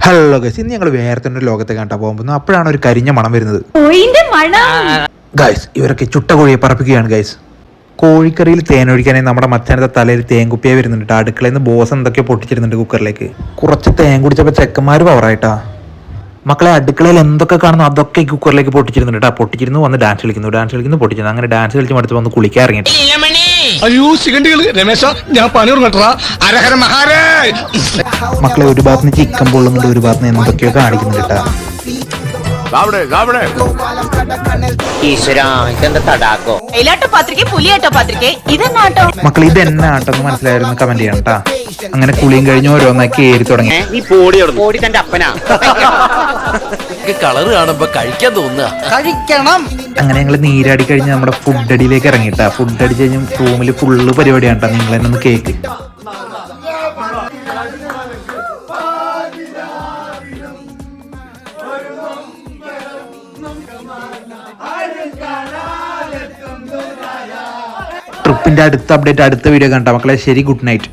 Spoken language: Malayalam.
ഹലോ ഗൈസ്, ഇന്ന് ഞങ്ങൾ വേറെ തന്നെ ഒരു ലോകത്തെ കണ്ടാ പോകുന്നു. അപ്പോഴാണ് ഒരു കരിഞ്ഞ മണം വരുന്നത്. ഗൈസ്, ഇവരൊക്കെ ചുട്ട കോഴിയെ പറപ്പിക്കുകയാണ് ഗൈസ്. കോഴിക്കറിയിൽ തേനൊഴിക്കാനായി നമ്മുടെ മച്ചാനത്തെ തലയിൽ തേൻ കുപ്പിയായി വരുന്നുണ്ട്. അടുക്കളയിൽ നിന്ന് ബോസ് എന്തൊക്കെയോ പൊട്ടിച്ചിരുന്നുണ്ട് കുക്കറിലേക്ക്. കുറച്ച് തേൻ കുടിച്ചപ്പോൾ ചെക്കന്മാർ പവറായിട്ടാ. മക്കളെ, അടുക്കളയിൽ എന്തൊക്കെ കാണുന്നു അതൊക്കെ കുക്കറിലേക്ക് പൊട്ടിച്ചിരുന്നുണ്ട് കേട്ടോ. പൊട്ടിച്ചിരുന്നു, വന്ന് ഡാൻസ് കളിക്കുന്നു പൊട്ടിച്ചിരുന്നു. അങ്ങനെ ഡാൻസ് കളിച്ച് മടുത്ത് വന്ന് കുളിക്കാൻ ഇറങ്ങിയിട്ട് മക്കളെ, ഒരു ഭാഗത്ത് നിന്ന് ചിക്കൻ പൊള്ളുന്നുണ്ട്, ഒരു ഭാഗത്ത് നിന്ന് എന്തൊക്കെയോ കാണിക്കുന്നുണ്ട് കേട്ടാ. മക്കളെ, ഇത് എന്നാ ആട്ടം എന്ന് മനസ്സിലായിരുന്നു കമന്റ് ചെയ്യണം കേട്ടാ. അങ്ങനെ കുളിയും കഴിഞ്ഞ് ഓരോന്നാക്കി ഏറി തുടങ്ങി. കളറ് കാണുമ്പോ കഴിക്കാൻ തോന്നുക, കഴിക്കണം. അങ്ങനെ ഞങ്ങൾ നീരാടി കഴിഞ്ഞ് നമ്മുടെ ഫുഡ് അടിയിലേക്ക് ഇറങ്ങിട്ടാ. ഫുഡ് അടിച്ച് കഴിഞ്ഞ് റൂമിൽ ഫുള്ള് പരിപാടിയാണ് കേട്ടോ. നിങ്ങൾ തന്നെ ഒന്ന് കേക്ക്. ട്രിപ്പിന്റെ അടുത്ത അപ്ഡേറ്റ് അടുത്ത വീഡിയോ കണ്ടാ മക്കളെ. ശരി, ഗുഡ് നൈറ്റ്.